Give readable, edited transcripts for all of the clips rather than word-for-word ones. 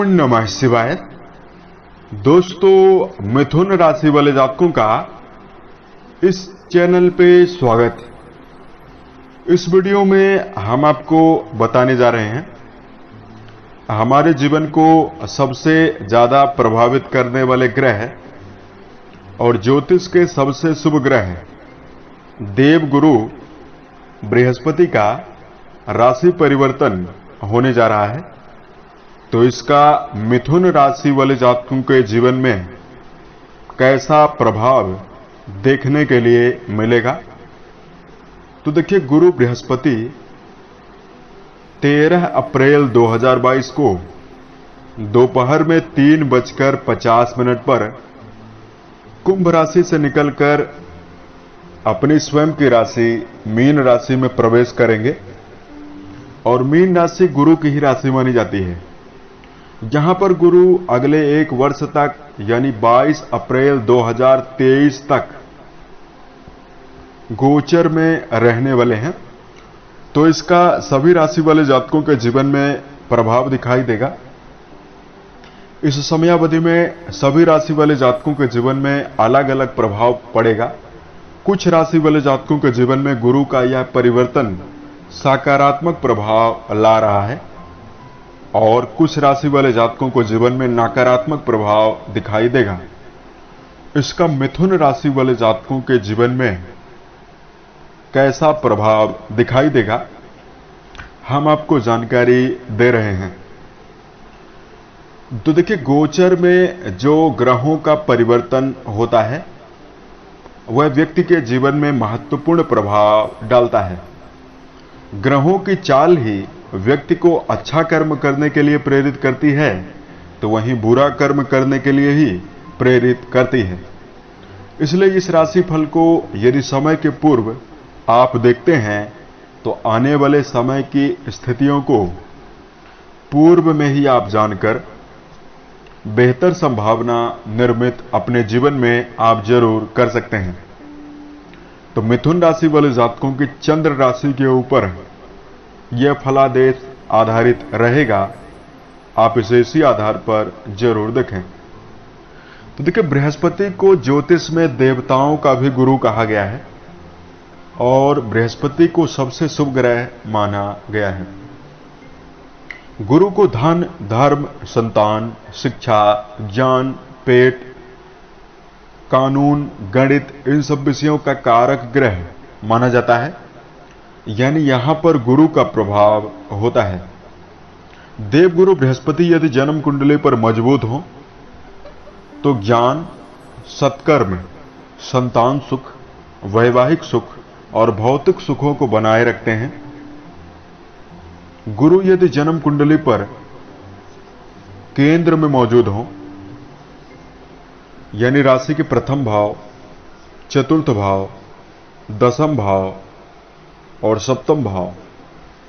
ओम नमः शिवाय। दोस्तों, मिथुन राशि वाले जातकों का इस चैनल पे स्वागत है। इस वीडियो में हम आपको बताने जा रहे हैं हमारे जीवन को सबसे ज्यादा प्रभावित करने वाले ग्रह और ज्योतिष के सबसे शुभ ग्रह देव गुरु बृहस्पति का राशि परिवर्तन होने जा रहा है। तो इसका मिथुन राशि वाले जातकों के जीवन में कैसा प्रभाव देखने के लिए मिलेगा। तो देखिए, गुरु बृहस्पति 13 अप्रैल 2022 को दोपहर में 3:50 पर कुंभ राशि से निकलकर अपनी स्वयं की राशि मीन राशि में प्रवेश करेंगे। और मीन राशि गुरु की ही राशि मानी जाती है, जहां पर गुरु अगले 1 वर्ष तक यानी 22 अप्रैल 2023 तक गोचर में रहने वाले हैं। तो इसका सभी राशि वाले जातकों के जीवन में प्रभाव दिखाई देगा। इस समयावधि में सभी राशि वाले जातकों के जीवन में अलग अलग प्रभाव पड़ेगा। कुछ राशि वाले जातकों के जीवन में गुरु का यह परिवर्तन सकारात्मक प्रभाव ला रहा है और कुछ राशि वाले जातकों को जीवन में नकारात्मक प्रभाव दिखाई देगा। इसका मिथुन राशि वाले जातकों के जीवन में कैसा प्रभाव दिखाई देगा, हम आपको जानकारी दे रहे हैं। तो देखिए, गोचर में जो ग्रहों का परिवर्तन होता है वह व्यक्ति के जीवन में महत्वपूर्ण प्रभाव डालता है। ग्रहों की चाल ही व्यक्ति को अच्छा कर्म करने के लिए प्रेरित करती है, तो वहीं बुरा कर्म करने के लिए ही प्रेरित करती है। इसलिए इस राशिफल को यदि समय के पूर्व आप देखते हैं तो आने वाले समय की स्थितियों को पूर्व में ही आप जानकर बेहतर संभावना निर्मित अपने जीवन में आप जरूर कर सकते हैं। तो मिथुन राशि वाले जातकों की चंद्र राशि के ऊपर यह फलादेश आधारित रहेगा। आप इसे इसी आधार पर जरूर देखें। तो देखिए, बृहस्पति को ज्योतिष में देवताओं का भी गुरु कहा गया है और बृहस्पति को सबसे शुभ ग्रह माना गया है। गुरु को धन, धर्म, संतान, शिक्षा, ज्ञान, पेट, कानून, गणित, इन सब विषयों का कारक ग्रह माना जाता है। यानी यहां पर गुरु का प्रभाव होता है। देवगुरु बृहस्पति यदि जन्म कुंडली पर मजबूत हो तो ज्ञान, सत्कर्म, संतान सुख, वैवाहिक सुख और भौतिक सुखों को बनाए रखते हैं। गुरु यदि जन्म कुंडली पर केंद्र में मौजूद हो, यानी राशि के प्रथम भाव, चतुर्थ भाव, दसम भाव और सप्तम भाव,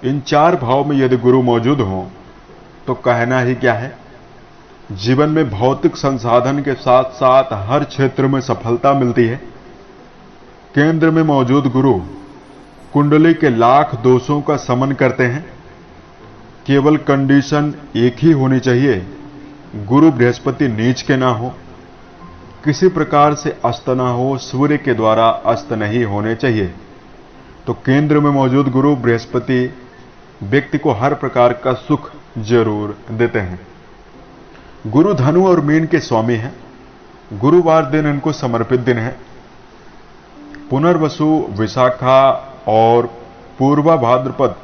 इन 4 भाव में यदि गुरु मौजूद हो तो कहना ही क्या है। जीवन में भौतिक संसाधन के साथ साथ हर क्षेत्र में सफलता मिलती है। केंद्र में मौजूद गुरु कुंडली के लाख दोषों का शमन करते हैं। केवल कंडीशन एक ही होनी चाहिए, गुरु बृहस्पति नीच के ना हो, किसी प्रकार से अस्त ना हो, सूर्य के द्वारा अस्त नहीं होने चाहिए। तो केंद्र में मौजूद गुरु बृहस्पति व्यक्ति को हर प्रकार का सुख जरूर देते हैं। गुरु धनु और मीन के स्वामी हैं। गुरुवार दिन इनको समर्पित दिन है। पुनर्वसु, विशाखा और पूर्वा भाद्रपद,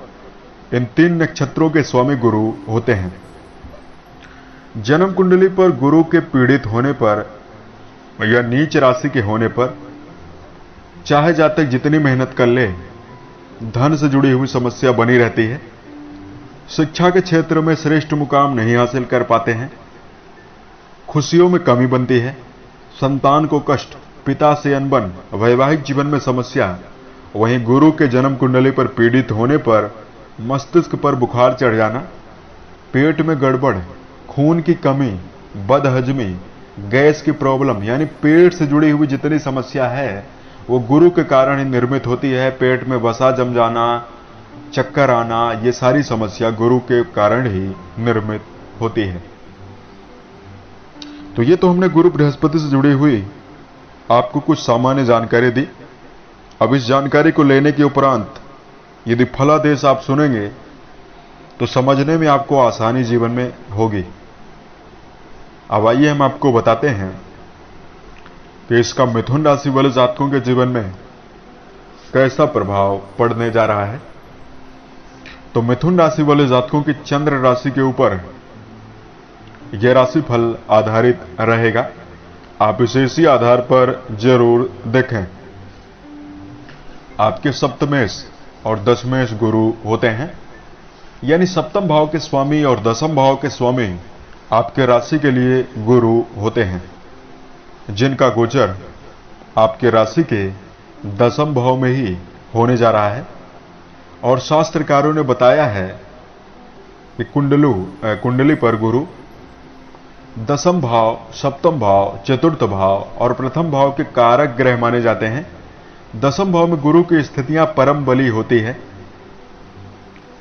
इन 3 नक्षत्रों के स्वामी गुरु होते हैं। जन्म कुंडली पर गुरु के पीड़ित होने पर या नीच राशि के होने पर चाहे जातक जितनी मेहनत कर ले, धन से जुड़ी हुई समस्या बनी रहती है। शिक्षा के क्षेत्र में श्रेष्ठ मुकाम नहीं हासिल कर पाते हैं। खुशियों में कमी बनती है। संतान को कष्ट, पिता से अनबन, वैवाहिक जीवन में समस्या। वहीं गुरु के जन्म कुंडली पर पीड़ित होने पर मस्तिष्क पर बुखार चढ़ जाना, पेट में गड़बड़, खून की कमी, बदहजमी, गैस की प्रॉब्लम, यानी पेट से जुड़ी हुई जितनी समस्या है वो गुरु के कारण ही निर्मित होती है। पेट में वसा जम जाना, चक्कर आना, ये सारी समस्या गुरु के कारण ही निर्मित होती है। तो ये तो हमने गुरु बृहस्पति से जुड़ी हुई आपको कुछ सामान्य जानकारी दी। अब इस जानकारी को लेने के उपरांत यदि फलादेश आप सुनेंगे तो समझने में आपको आसानी जीवन में होगी। अब आइए हम आपको बताते हैं कि इसका मिथुन राशि वाले जातकों के जीवन में कैसा प्रभाव पड़ने जा रहा है। तो मिथुन राशि वाले जातकों की चंद्र राशि के ऊपर यह राशि फल आधारित रहेगा। आप इसे इसी आधार पर जरूर देखें। आपके सप्तमेश और दशमेश गुरु होते हैं, यानी सप्तम भाव के स्वामी और दसम भाव के स्वामी आपके राशि के लिए गुरु होते हैं, जिनका गोचर आपके राशि के दसम भाव में ही होने जा रहा है। और शास्त्रकारों ने बताया है कि कुंडली पर गुरु दसम भाव, सप्तम भाव, चतुर्थ भाव और प्रथम भाव के कारक ग्रह माने जाते हैं। दसम भाव में गुरु की स्थितियां परम बली होती है।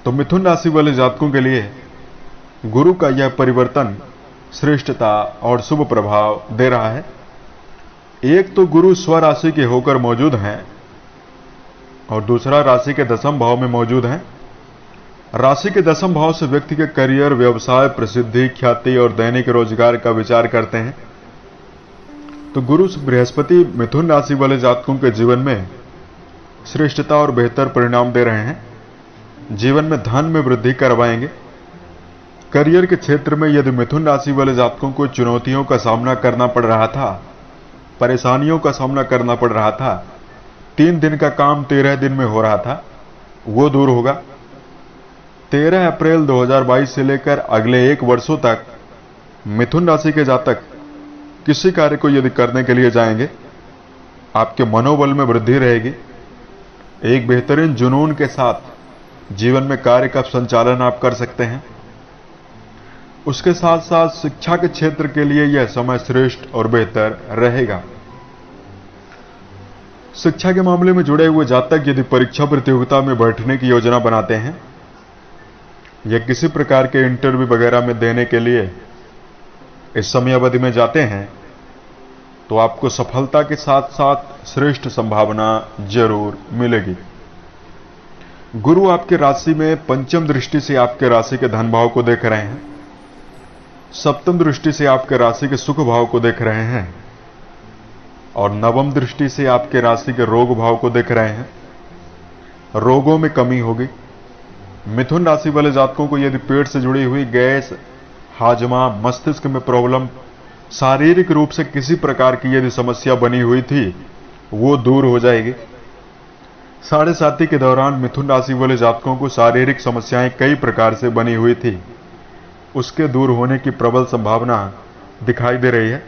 तो मिथुन राशि वाले जातकों के लिए गुरु का यह परिवर्तन श्रेष्ठता और शुभ प्रभाव दे रहा है। एक तो गुरु स्वराशि के होकर मौजूद हैं और दूसरा राशि के दसम भाव में मौजूद हैं। राशि के दसम भाव से व्यक्ति के करियर, व्यवसाय, प्रसिद्धि, ख्याति और दैनिक रोजगार का विचार करते हैं। तो गुरु बृहस्पति मिथुन राशि वाले जातकों के जीवन में श्रेष्ठता और बेहतर परिणाम दे रहे हैं। जीवन में धन में वृद्धि करवाएंगे। करियर के क्षेत्र में यदि मिथुन राशि वाले जातकों को चुनौतियों का सामना करना पड़ रहा था, परेशानियों का सामना करना पड़ रहा था, 3 दिन का काम 13 दिन में हो रहा था, वो दूर होगा। 13 अप्रैल 2022 से लेकर अगले 1 वर्षों तक मिथुन राशि के जातक किसी कार्य को यदि करने के लिए जाएंगे, आपके मनोबल में वृद्धि रहेगी। एक बेहतरीन जुनून के साथ जीवन में कार्य का संचालन आप कर सकते हैं। उसके साथ साथ शिक्षा के क्षेत्र के लिए यह समय श्रेष्ठ और बेहतर रहेगा। शिक्षा के मामले में जुड़े हुए जातक यदि परीक्षा प्रतियोगिता में बैठने की योजना बनाते हैं या किसी प्रकार के इंटरव्यू वगैरह में देने के लिए इस समय अवधि में जाते हैं, तो आपको सफलता के साथ साथ श्रेष्ठ संभावना जरूर मिलेगी। गुरु आपके राशि में पंचम दृष्टि से आपके राशि के धन भाव को देख रहे हैं, सप्तम दृष्टि से आपके राशि के सुख भाव को देख रहे हैं और नवम दृष्टि से आपके राशि के रोग भाव को देख रहे हैं। रोगों में कमी होगी। मिथुन राशि वाले जातकों को यदि पेट से जुड़ी हुई गैस, हाजमा, मस्तिष्क में प्रॉब्लम, शारीरिक रूप से किसी प्रकार की यदि समस्या बनी हुई थी, वो दूर हो जाएगी। साढ़े साथी के दौरान मिथुन राशि वाले जातकों को शारीरिक समस्याएं कई प्रकार से बनी हुई थी, उसके दूर होने की प्रबल संभावना दिखाई दे रही है।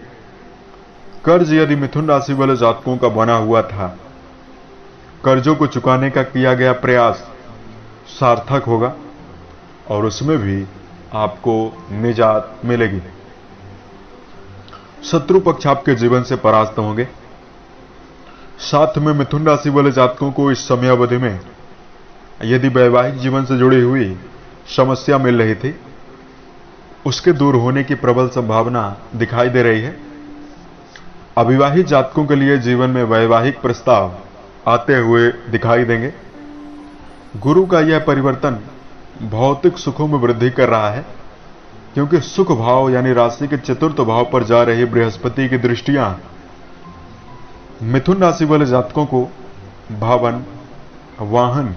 कर्ज यदि मिथुन राशि वाले जातकों का बना हुआ था, कर्जों को चुकाने का किया गया प्रयास सार्थक होगा और उसमें भी आपको निजात मिलेगी। शत्रु पक्ष आपके जीवन से परास्त होंगे। साथ में मिथुन राशि वाले जातकों को इस समयावधि में यदि वैवाहिक जीवन से जुड़ी हुई समस्या मिल रही थी, उसके दूर होने की प्रबल संभावना दिखाई दे रही है। अविवाहित जातकों के लिए जीवन में वैवाहिक प्रस्ताव आते हुए दिखाई देंगे। गुरु का यह परिवर्तन भौतिक सुखों में वृद्धि कर रहा है, क्योंकि सुख भाव यानी राशि के चतुर्थ भाव पर जा रही बृहस्पति की दृष्टियां मिथुन राशि वाले जातकों को भवन, वाहन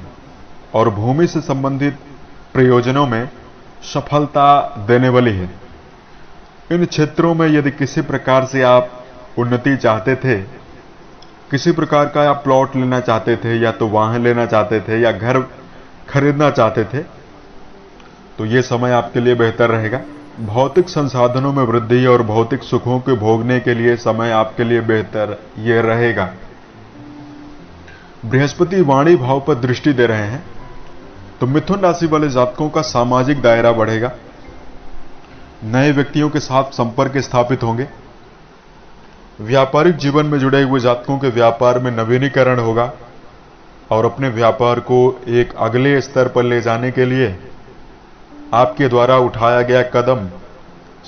और भूमि से संबंधित प्रयोजनों में सफलता देने वाली है। इन क्षेत्रों में यदि किसी प्रकार से आप उन्नति चाहते थे, किसी प्रकार का आप प्लॉट लेना चाहते थे या तो वाहन लेना चाहते थे या घर खरीदना चाहते थे, तो ये समय आपके लिए बेहतर रहेगा। भौतिक संसाधनों में वृद्धि और भौतिक सुखों के भोगने के लिए समय आपके लिए बेहतर यह रहेगा। बृहस्पति वाणी भाव पर दृष्टि दे रहे हैं, तो मिथुन राशि वाले जातकों का सामाजिक दायरा बढ़ेगा। नए व्यक्तियों के साथ संपर्क स्थापित होंगे। व्यापारिक जीवन में जुड़े हुए जातकों के व्यापार में नवीनीकरण होगा और अपने व्यापार को एक अगले स्तर पर ले जाने के लिए आपके द्वारा उठाया गया कदम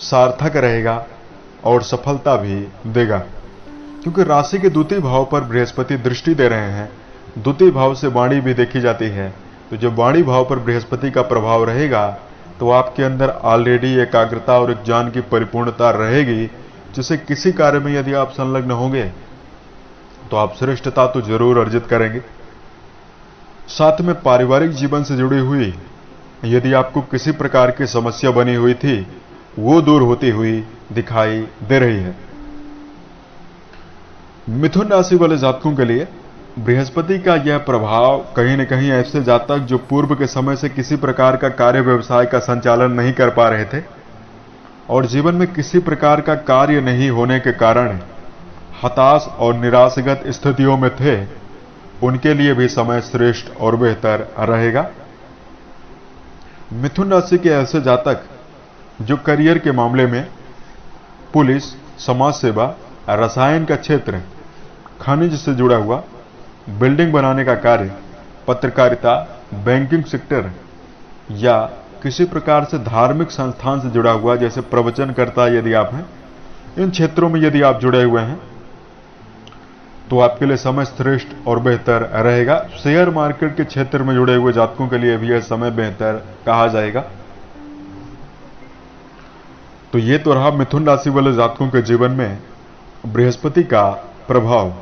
सार्थक रहेगा और सफलता भी देगा, क्योंकि राशि के द्वितीय भाव पर बृहस्पति दृष्टि दे रहे हैं। द्वितीय भाव से वाणी भी देखी जाती है, तो जब वाणी भाव पर बृहस्पति का प्रभाव रहेगा तो आपके अंदर ऑलरेडी एकाग्रता और एक ज्ञान की परिपूर्णता रहेगी, जिसे किसी कार्य में यदि आप संलग्न होंगे तो आप श्रेष्ठता तो जरूर अर्जित करेंगे। साथ में पारिवारिक जीवन से जुड़ी हुई यदि आपको किसी प्रकार की समस्या बनी हुई थी, वो दूर होती हुई दिखाई दे रही है। मिथुन राशि वाले जातकों के लिए बृहस्पति का यह प्रभाव कहीं न कहीं ऐसे जातक जो पूर्व के समय से किसी प्रकार का कार्य व्यवसाय का संचालन नहीं कर पा रहे थे और जीवन में किसी प्रकार का कार्य नहीं होने के कारण हताश और निराशगत स्थितियों में थे, उनके लिए भी समय श्रेष्ठ और बेहतर रहेगा। मिथुन राशि के ऐसे जातक जो करियर के मामले में पुलिस, समाज सेवा, रसायन का क्षेत्र, खनिज से जुड़ा हुआ, बिल्डिंग बनाने का कार्य, पत्रकारिता, बैंकिंग सेक्टर या किसी प्रकार से धार्मिक संस्थान से जुड़ा हुआ, जैसे प्रवचनकर्ता यदि आप हैं, इन क्षेत्रों में यदि आप जुड़े हुए हैं तो आपके लिए समय श्रेष्ठ और बेहतर रहेगा। शेयर मार्केट के क्षेत्र में जुड़े हुए जातकों के लिए भी यह समय बेहतर कहा जाएगा। तो ये तो रहा मिथुन राशि वाले जातकों के जीवन में बृहस्पति का प्रभाव।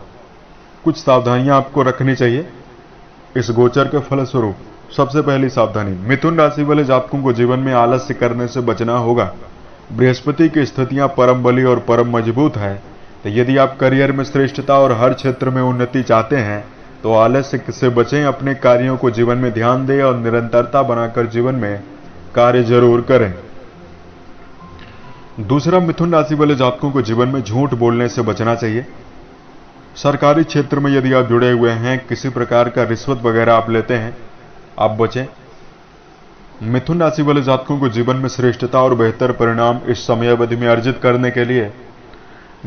कुछ सावधानियां आपको रखनी चाहिए इस गोचर के फलस्वरूप। सबसे पहली सावधानी, मिथुन राशि वाले जातकों को जीवन में आलस्य करने से बचना होगा। बृहस्पति की स्थितियां परम बली और परम मजबूत है, तो यदि आप करियर में श्रेष्ठता और हर क्षेत्र में उन्नति चाहते हैं तो आलस्य से बचें, अपने कार्यों को जीवन में ध्यान दें और निरंतरता बनाकर जीवन में कार्य जरूर करें। दूसरा, मिथुन राशि वाले जातकों को जीवन में झूठ बोलने से बचना चाहिए। सरकारी क्षेत्र में यदि आप जुड़े हुए हैं, किसी प्रकार का रिश्वत वगैरह आप लेते हैं, आप बचें। मिथुन राशि वाले जातकों को जीवन में श्रेष्ठता और बेहतर परिणाम इस समय अवधि में अर्जित करने के लिए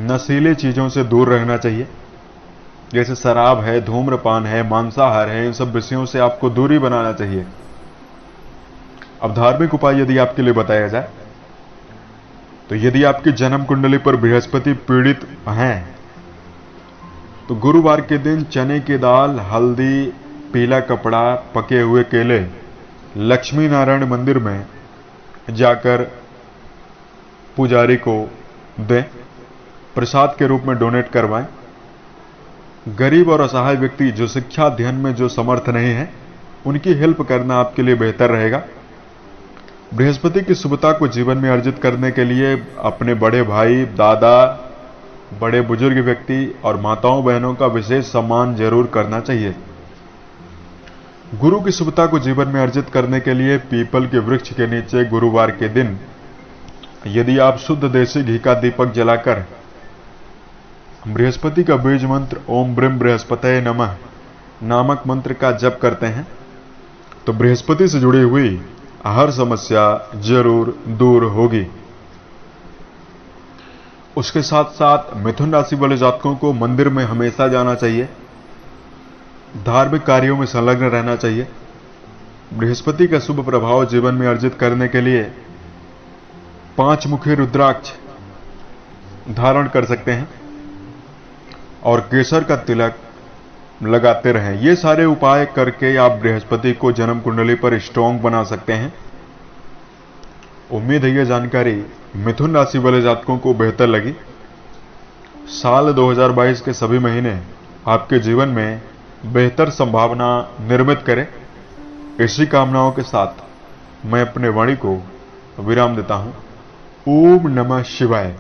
नशीली चीजों से दूर रहना चाहिए, जैसे शराब है, धूम्रपान है, मांसाहार है, इन सब विषयों से आपको दूरी बनाना चाहिए। अब धार्मिक उपाय यदि आपके लिए बताया जाए तो यदि आपकी जन्म कुंडली पर बृहस्पति पीड़ित हैं तो गुरुवार के दिन चने की दाल, हल्दी, पीला कपड़ा, पके हुए केले लक्ष्मी नारायण मंदिर में जाकर पुजारी को दें, प्रसाद के रूप में डोनेट करवाएं। गरीब और असहाय व्यक्ति जो शिक्षा अध्ययन में जो समर्थ नहीं है, उनकी हेल्प करना आपके लिए बेहतर रहेगा। बृहस्पति की शुभता को जीवन में अर्जित करने के लिए अपने बड़े भाई, दादा, बड़े बुजुर्ग व्यक्ति और माताओं बहनों का विशेष सम्मान जरूर करना चाहिए। गुरु की शुभता को जीवन में अर्जित करने के लिए पीपल के वृक्ष के नीचे गुरुवार के दिन यदि आप शुद्ध देसी घी का दीपक जलाकर बृहस्पति का बीज मंत्र ओम ब्रह्म बृहस्पतये नमः नामक मंत्र का जप करते हैं तो बृहस्पति से जुड़ी हुई हर समस्या जरूर दूर होगी। उसके साथ साथ मिथुन राशि वाले जातकों को मंदिर में हमेशा जाना चाहिए, धार्मिक कार्यों में संलग्न रहना चाहिए। बृहस्पति का शुभ प्रभाव जीवन में अर्जित करने के लिए 5 मुखी रुद्राक्ष धारण कर सकते हैं और केसर का तिलक लगाते रहें। ये सारे उपाय करके आप बृहस्पति को जन्म कुंडली पर स्ट्रॉन्ग बना सकते हैं। उम्मीद है ये जानकारी मिथुन राशि वाले जातकों को बेहतर लगी। साल 2022 के सभी महीने आपके जीवन में बेहतर संभावना निर्मित करें। इसी कामनाओं के साथ मैं अपने वाणी को विराम देता हूं। ओम नमः शिवाय।